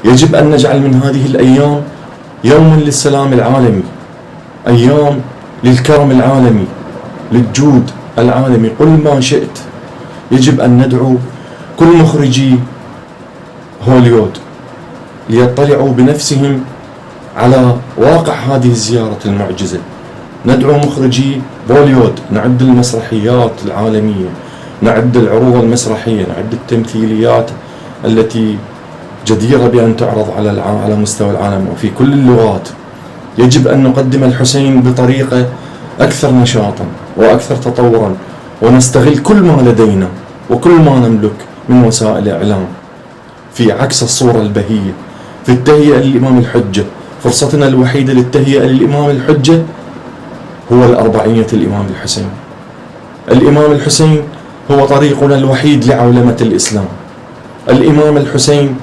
يجب أن نجعل من هذه الأيام يوما للسلام العالمي، أيام للكرم العالمي، للجود العالمي، قل ما شئت. يجب أن ندعو كل مخرجي هوليوود ليطلعوا بنفسهم على واقع هذه الزيارة المعجزة. ندعو مخرجي بوليوود، نعد المسرحيات العالمية، نعد العروض المسرحية، نعد التمثيليات التي جديرة بأن تعرض على مستوى العالم وفي كل اللغات. يجب أن نقدم الحسين بطريقة أكثر نشاطا وأكثر تطورا، ونستغل كل ما لدينا وكل ما نملك من وسائل الإعلام في عكس الصورة البهية، في التهيئة للإمام الحجة. فرصتنا الوحيدة للتهيئة للإمام الحجة هو الأربعينية الإمام الحسين. الإمام الحسين هو طريقنا الوحيد لعولمة الإسلام. الإمام الحسين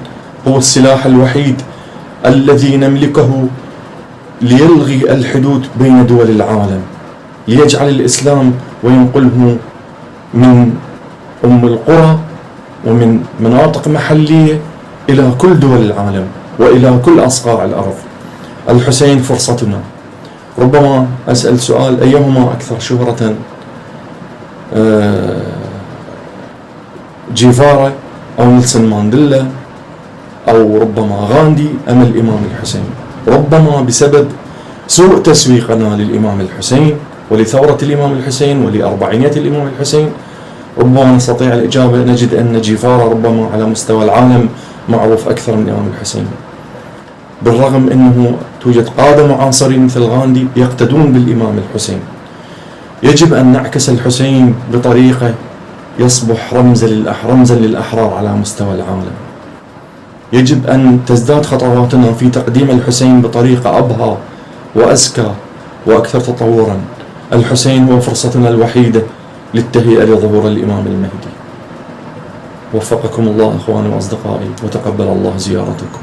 هو السلاح الوحيد الذي نملكه ليلغي الحدود بين دول العالم، ليجعل الإسلام وينقله من أم القرى ومن مناطق محلية إلى كل دول العالم وإلى كل أصقاع الأرض. الحسين فرصتنا. ربما أسأل سؤال: أيهما أكثر شهرة، جيفارا أو نيلسون مانديلا أو ربما غاندي أم الإمام الحسين؟ ربما بسبب سوء تسويقنا للإمام الحسين ولثورة الإمام الحسين ولأربعينية الإمام الحسين ربما نستطيع الإجابة، نجد أن جيفارا ربما على مستوى العالم معروف أكثر من الإمام الحسين، بالرغم أنه توجد قادة معاصرين مثل غاندي يقتدون بالإمام الحسين. يجب أن نعكس الحسين بطريقة يصبح رمزا للأحرار على مستوى العالم. يجب أن تزداد خطواتنا في تقديم الحسين بطريقة أبهى وأزكى وأكثر تطورا. الحسين هو فرصتنا الوحيدة للتهيئة لظهور الإمام المهدي. وفقكم الله إخواني وأصدقائي، وتقبل الله زيارتكم.